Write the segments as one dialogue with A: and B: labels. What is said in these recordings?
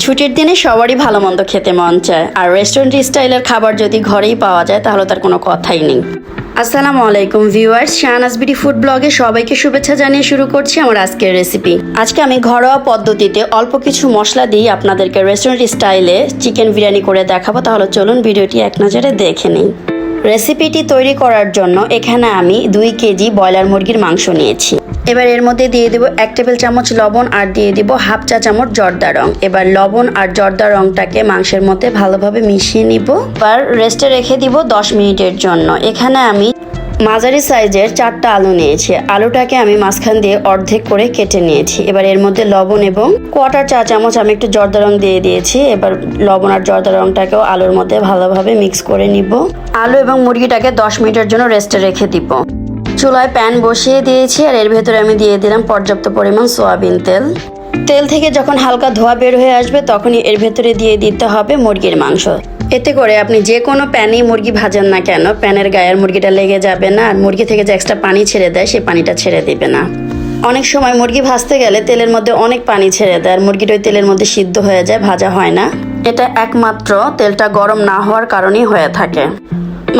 A: ছুটির দিনে সবারই ভালো মন্দ খেতে মন চায়, আর রেস্টুরেন্ট স্টাইলের খাবার যদি ঘরেই পাওয়া যায় তাহলে তার কোনো কথাই নেই। আসসালামু আলাইকুম ভিউয়ার্স, শাহানাজ বিডি ফুড ব্লগে সবাইকে শুভেচ্ছা জানিয়ে শুরু করছি আমার আজকের রেসিপি। আজকে আমি ঘরোয়া পদ্ধতিতে অল্প কিছু মশলা দিয়ে আপনাদেরকে রেস্টুরেন্ট স্টাইলে চিকেন বিরিয়ানি করে দেখাবো। তাহলে চলুন ভিডিওটি এক নজরে দেখে নিই। রেসিপিটি তৈরি করার জন্য এখানে আমি 2 কেজি ব্রয়লার মুরগির মাংস নিয়েছি। এবার এর মধ্যে দিয়ে দেব 1 টেবিল চামচ লবণ আর দিয়ে দিব হাফ চা চামচ জর্দা রং। এবার লবণ আর জর্দা রংটাকে মাংসের মধ্যে ভালোভাবে মিশিয়ে নিব। এবার রেস্টে রেখে দিব 10 মিনিটের জন্য। এখানে আমি মাঝারি সাইজের 4টা আলু নিয়েছি। আলুটাকে আমি মাঝখান দিয়ে অর্ধেক করে কেটে নিয়েছি। এবার এর মধ্যে লবণ এবং 1/4 চা চামচ আমি একটু জর্দা রং দিয়ে দিয়েছি। এবার লবণ আর জর্দা রংটাকেও আলুর মধ্যে ভালোভাবে মিক্স করে নিব। আলু এবং মুরগিটাকে 10 মিনিটের জন্য রেস্টে রেখে দিব। চুলায় প্যান বসিয়ে দিয়েছি আর এর ভেতরে আমি দিয়ে দিলাম পর্যাপ্ত পরিমাণ সয়াবিন তেল। তেল থেকে যখন হালকা ধোয়া বের হয়ে আসবে তখনই এর ভেতরে দিয়ে দিতে হবে মুরগির মাংস। এতে করে আপনি যে কোনো প্যানেই মুরগি ভাজেন না কেন, প্যানের গায়ের মুরগিটা লেগে যাবে না, আর মুরগি থেকে যে এক্সট্রা পানি ছেড়ে দেয় সেই পানিটা ছেড়ে দিবে না। অনেক সময় মুরগি ভাজতে গেলে তেলের মধ্যে অনেক পানি ছেড়ে দেয় আর মুরগিটা ওই তেলের মধ্যে সিদ্ধ হয়ে যায়, ভাজা হয় না। এটা একমাত্র তেলটা গরম না হওয়ার কারণেই হয়ে থাকে।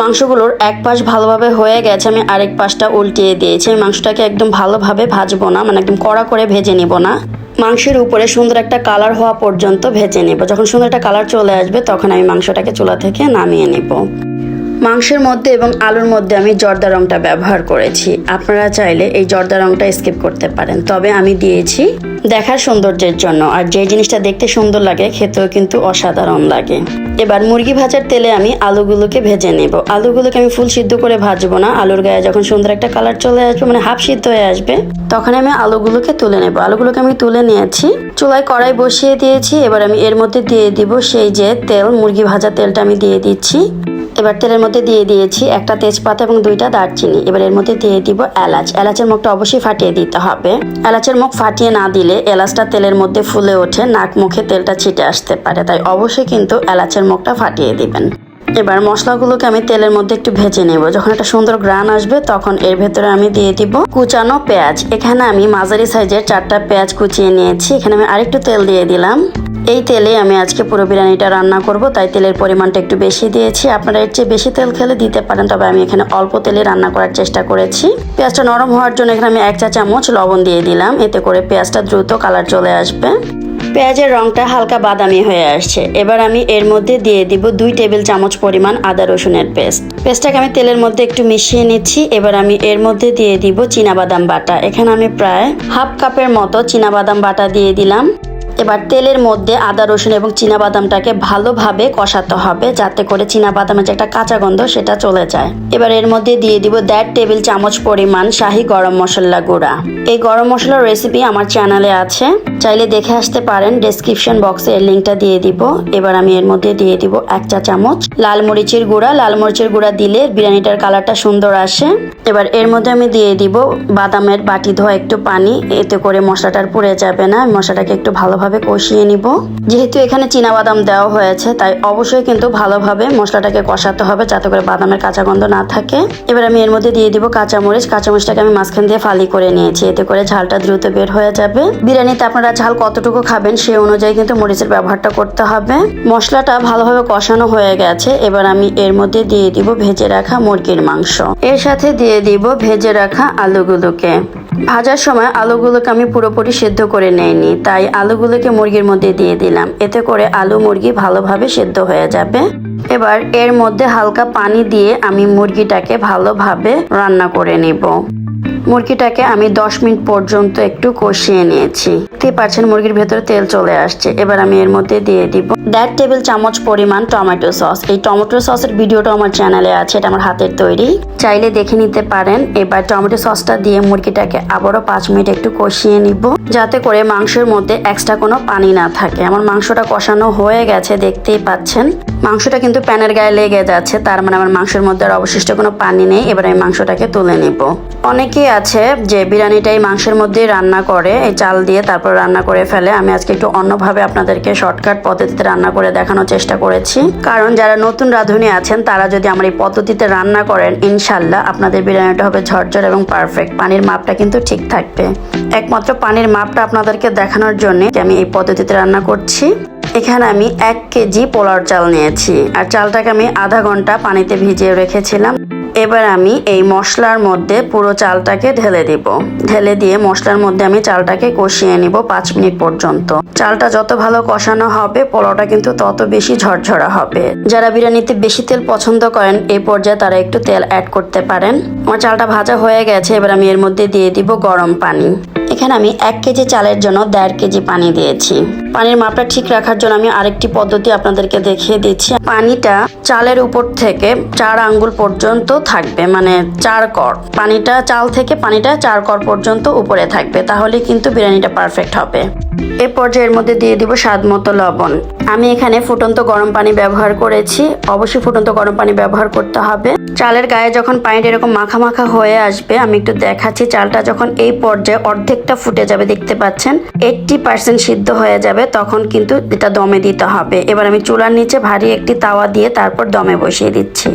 A: মাংসগুলোর এক পাশ ভালোভাবে হয়ে গেছে, আমি আরেক পাশটা উল্টিয়ে দিয়েছি। আমি মাংসটাকে একদম ভালোভাবে ভাজবো না, মানে একদম কড়া করে ভেজে নিব না। মাংসের উপরে সুন্দর একটা কালার হওয়া পর্যন্ত ভেজে নেব। যখন সুন্দর একটা কালার চলে আসবে তখন আমি মাংসটাকে চুলা থেকে নামিয়ে নেব। মাংসের মধ্যে এবং আলুর মধ্যে আমি জর্দা রংটা ব্যবহার করেছি। আপনারা চাইলে এই জর্দা রংটা স্কিপ করতে পারেন, তবে আমি দিয়েছি দেখার সৌন্দর্যের জন্য। আর যে জিনিসটা দেখতে সুন্দর লাগে খেতেও কিন্তু অসাধারণ লাগে। এবার মুরগি ভাজার তেলে আমি আলুগুলোকে ভেজে নেব। আলুগুলোকে আমি ফুল সিদ্ধ করে ভাজবো না। আলুর গায়ে যখন সুন্দর একটা কালার চলে আসবে, মানে হাফ সিদ্ধ হয়ে আসবে, তখন আমি আলুগুলোকে তুলে নেব। আলুগুলোকে আমি তুলে নিয়েছি। চুলায় কড়াই বসিয়ে দিয়েছি। এবার আমি এর মধ্যে দিয়ে দিব সেই যে তেল, মুরগি ভাজা তেলটা আমি দিয়ে দিচ্ছি। এবার তেলের মধ্যে দিয়ে দিয়েছি একটা তেজপাতা এবং 2টা দারচিনি। এবার এর মধ্যে দিয়ে দিব এলাচ। এলাচের মুখটা অবশ্যই ফাটিয়ে দিতে হবে। এলাচের মুখ ফাটিয়ে না দিলে এলাচটা তেলের মধ্যে ফুলে ওঠে, নাক মুখে তেলটা ছিটে আসতে পারে, তাই অবশ্যই কিন্তু এলাচের মুখটা ফাটিয়ে দিবেন। এবার মশলাগুলোকে আমি তেলের মধ্যে একটু ভেজে নেব। যখন একটা সুন্দর গ্রান আসবে তখন এর ভেতরে আমি দিয়ে দিব কুচানো পেঁয়াজ। এখানে আমি মাঝারি সাইজের 4টা পেঁয়াজ কুচিয়ে নিয়েছি। এখানে আমি আরেকটু তেল দিয়ে দিলাম। এই তেলে আমি আজকে পুরো বিরিয়ানিটা রান্না করব, তাই তেলের পরিমাণটা একটু বেশি দিয়েছি। আপনারা এর চেয়ে বেশি তেল খেলে দিতে পারেন, তবে আমি এখানে অল্প তেলে রান্না করার চেষ্টা করেছি। পেঁয়াজটা নরম হওয়ার জন্য এখানে আমি 1 চা চামচ লবণ দিয়ে দিলাম। এতে করে পেঁয়াজটা দ্রুত কালার চলে আসবে। পেঁয়াজের রংটা হালকা বাদামি হয়ে আসছে। এবার আমি এর মধ্যে দিয়ে দিব 2 টেবিল চামচ পরিমাণ আদা রসুনের পেস্ট। পেস্টটাকে আমি তেলের মধ্যে একটু মিশিয়ে নিচ্ছি। এবার আমি এর মধ্যে দিয়ে দিব চীনাবাদাম বাটা। এখানে আমি প্রায় হাফ কাপের মতো চীনাবাদাম বাটা দিয়ে দিলাম। এবার তেলের মধ্যে আদা রসুন এবং চীনাবাদামটাকে ভালোভাবে কষাতে হবে, যাতে করে চীনাবাদামের যে একটা কাঁচা গন্ধ সেটা চলে যায়। এবার এর মধ্যে দিয়ে দিব 1.5 টেবিল চামচ পরিমাণ শাহি গরম মশলা গুঁড়া। এই গরম মশলার রেসিপি আমার চ্যানেলে আছে, চাইলে দেখে আসতে পারেন। ডেসক্রিপশন বক্সে এর লিঙ্কটা দিয়ে দিব। এবার আমি এর মধ্যে দিয়ে দিব 1 চা চামচ লাল মরিচের গুঁড়া। লাল মরিচের গুঁড়া দিলে বিরিয়ানিটার কালারটা সুন্দর আসে। এবার এর মধ্যে আমি দিয়ে দিব বাদামের বাটি ধোয়া একটু পানি। এতে করে মশলাটার পুড়ে যাবে না। মশলাটাকে একটু ভালোভাবে কষিয়ে নিব। যেহেতু এখানে চীনাবাদাম দেওয়া হয়েছে তাই অবশ্যই কিন্তু ভালোভাবে মশলাটাকে কষাতে হবে, যাতে করে বাদামের কাঁচা গন্ধ না থাকে। এবার আমি এর মধ্যে দিয়ে দিব কাঁচামরিচ। কাঁচামরিচটাকে আমি মাঝখান দিয়ে ফালি করে নিয়েছি। এতে করে ঝালটা দ্রুত বের হয়ে যাবে। বিরিয়ানিতে আপনারা ঝাল কতটুকু খাবেন সেই অনুযায়ী কিন্তু মরিচের ব্যবহারটা করতে হবে। মশলাটা ভালোভাবে কষানো হয়ে গেছে। এবার আমি এর মধ্যে দিয়ে দিব ভেজে রাখা মুরগির মাংস। এর সাথে দিয়ে দিব ভেজে রাখা আলুগুলোকে। ভাজার সময় আলুগুলোকে আমি পুরোপুরি সিদ্ধ করে নেইনি, তাই আলুগুলোকে মুরগির মধ্যে দিয়ে দিলাম। এতে করে আলু মুরগি ভালোভাবে সিদ্ধ হয়ে যাবে। এবার এর মধ্যে হালকা পানি দিয়ে আমি মুরগিটাকে ভালোভাবে রান্না করে নিব। মুরগিটাকে আমি 10 মিনিট পর্যন্ত একটু কষিয়ে নিয়েছি। দেখতে পাচ্ছেন মুরগির ভেতরে তেল চলে আসছে। এবার আমি এর মধ্যে দিয়ে দিব 1.5 টেবিল চামচ পরিমাণ টমেটো সস। এই টমেটো সসের ভিডিওটা আমার চ্যানেলে আছে, এটা আমার হাতের তৈরি, চাইলে দেখে নিতে পারেন। এবার টমেটো সসটা দিয়ে মুরগিটাকে আবারও 5 মিনিট একটু কষিয়ে নিব, যাতে করে মাংসের মধ্যে এক্সট্রা কোনো পানি না থাকে। আমার মাংসটা কষানো হয়ে গেছে, দেখতেই পাচ্ছেন। মাংসটা কিন্তু প্যানের গায়ে লেগে যাচ্ছে, তার মানে আমার মাংসের মধ্যে আর অবশিষ্ট কোনো পানি নেই। এবার আমি মাংসটাকে তুলে নিব। অনেকেই আছে যে বিরিয়ানিটাই মাংসের মধ্যেই রান্না করে, এই চাল দিয়ে তারপর রান্না করে ফেলে। আমি আজকে একটু অন্যভাবে আপনাদেরকে শর্টকাট পদ্ধতিতে রান্না করে দেখানোর চেষ্টা করেছি, কারণ যারা নতুন রাঁধুনি আছেন তারা যদি আমার এই পদ্ধতিতে রান্না করেন, ইনশাল্লাহ আপনাদের বিরিয়ানিটা হবে ঝরঝর এবং পারফেক্ট। পানির মাপটা কিন্তু ঠিক থাকবে। একমাত্র পানির মাপটা আপনাদেরকে দেখানোর জন্য আমি এই পদ্ধতিতে রান্না করছি। এখানে আমি 1 কেজি পোলাও চাল নিয়েছি আর চালটাকে আমি আধা ঘন্টা পানিতে ভিজিয়ে রেখেছিলাম। এবার আমি এই মশলার মধ্যে পুরো চালটাকে ঢেলে দিব। ঢেলে দিয়ে মশলার মধ্যে আমি চালটাকে কষিয়ে নিব 5 মিনিট পর্যন্ত। চালটা যত ভালো কষানো হবে পোলাওটা কিন্তু তত বেশি ঝরঝরা হবে। যারা বিরিয়ানিতে বেশি তেল পছন্দ করেন এই পর্যায়ে তারা একটু তেল অ্যাড করতে পারেন। আমার চালটা ভাজা হয়ে গেছে, এবার আমি এর মধ্যে দিয়ে দিব গরম পানি। এখানে আমি 1 কেজি চালের জন্য 1.5 কেজি পানি দিয়েছি। পানির মাপটা ঠিক রাখার জন্য আমি আরেকটি পদ্ধতি আপনাদেরকে দেখিয়ে দিচ্ছি। পানিটা চালের উপর থেকে 4 আঙ্গুল পর্যন্ত থাকবে, মানে 4 কর পানিটা, চাল থেকে পানিটা 4 কর পর্যন্ত উপরে থাকবে, তাহলে কিন্তু বিরিয়ানিটা পারফেক্ট হবে। এ পর্যায়ে এর মধ্যে দিয়ে দিব স্বাদ মতো লবণ। আমি এখানে ফুটন্ত গরম পানি ব্যবহার করেছি, অবশ্যই ফুটন্ত গরম পানি ব্যবহার করতে হবে। চালের গায়ে যখন পানিটা এরকম মাখা মাখা হয়ে আসবে, আমি একটু দেখাচ্ছি, চালটা যখন এই পর্যায়ে অর্ধেকটা ফুটে যাবে, দেখতে পাচ্ছেন 80% সিদ্ধ হয়ে যাবে, তখন কিন্তু এটা দমে দিতে হবে। এবার আমি চুলার নিচে ভারী একটি তাওয়া দিয়ে তারপর দমে বসিয়ে দিচ্ছি।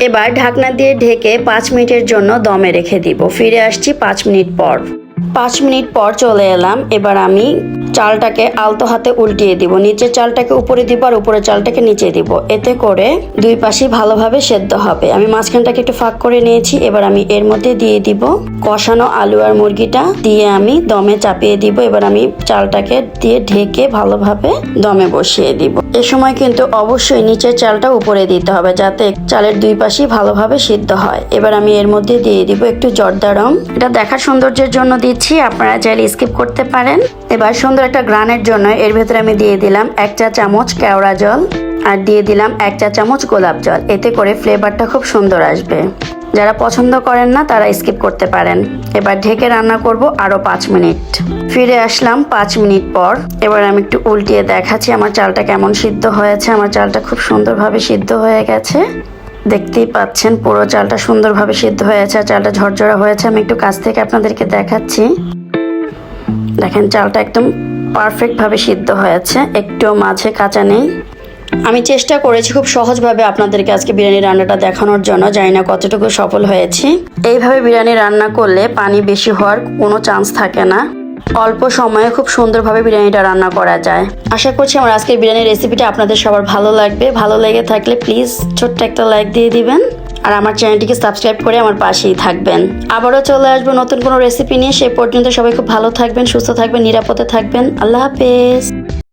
A: এবার ঢাকনা দিয়ে ঢেকে 5 মিনিটের জন্য দমে রেখে দিব। ফিরে আসছি 5 মিনিট পর। 5 মিনিট পর চলে এলাম। এবার আমি চালটাকে আলতো হাতে উল্টিয়ে দিব। নিচের চালটাকে উপরে দিব আর উপরের চালটাকে নিচে দিব, এতে করে দুই পাশই ভালোভাবে সেদ্ধ হবে। আমি মাঝখানটাকে একটু ফাঁক করে নিয়েছি। এবার আমি এর মধ্যে দিয়ে দিব কষানো আলু আর মুরগিটা, দিয়ে আমি দমে চাপিয়ে দিব। এবার আমি চালটাকে দিয়ে ঢেকে ভালোভাবে দমে বসিয়ে দিব। এ সময় কিন্তু অবশ্যই নিচের চালটা উপরে দিতে হবে, যাতে চালের দুই পাশই ভালোভাবে সিদ্ধ হয়। এবার আমি এর মধ্যে দিয়ে দিব একটু জর্দা রং। এটা দেখার সৌন্দর্যের জন্য দিচ্ছি, আপনারা চাইলে স্কিপ করতে পারেন। এবার সুন্দর একটা গ্রানের জন্য এর ভেতরে আমি দিয়ে দিলাম 1 চা চামচ কেওড়া জল আর দিয়ে দিলাম 1 চা চামচ গোলাপ জল, এতে করে ফ্লেভারটা খুব সুন্দর আসবে। যারা পছন্দ করেন না তারা স্কিপ করতে পারেন। এবার ঢেকে রান্না করব আরো 5 মিনিট। ফিরে আসলাম 5 মিনিট পর। এবার আমি একটু উল্টিয়ে দেখাচ্ছি আমার চালটা কেমন সিদ্ধ হয়েছে। আমার চালটা খুব সুন্দরভাবে সিদ্ধ হয়ে গেছে, দেখতেই পাচ্ছেন পুরো চালটা সুন্দরভাবে সিদ্ধ হয়েছে, চালটা ঝরঝরা হয়েছে। আমি একটু কাছ থেকে আপনাদেরকে দেখাচ্ছি, দেখেন চালটা একদম পারফেক্ট ভাবে সিদ্ধ হয়েছে, একটু মাঝে কাঁচা নেই। আমি চেষ্টা করেছি খুব সহজভাবে আপনাদেরকে আজকে বিরিয়ানি রান্নাটা দেখানোর জন্য, জানি না কতটুকু সফল হয়েছি। এইভাবে বিরিয়ানি রান্না করলে পানি বেশি হওয়ার কোনো চান্স থাকে না, অল্প সময়ে খুব সুন্দরভাবে বিরিয়ানিটা রান্না করা যায়। আশা করছি আমার আজকের বিরিয়ানির রেসিপিটা আপনাদের সবার ভালো লাগবে। ভালো লেগে থাকলে প্লিজ ছোট্ট একটা লাইক দিয়ে দিবেন আর আমার চ্যানেলটিকে সাবস্ক্রাইব করে আমার পাশেই থাকবেন। আবারও চলে আসবো নতুন কোনো রেসিপি নিয়ে। সে পর্যন্ত সবাই খুব ভালো থাকবেন, সুস্থ থাকবেন, নিরাপদে থাকবেন। আল্লাহ হাফেজ।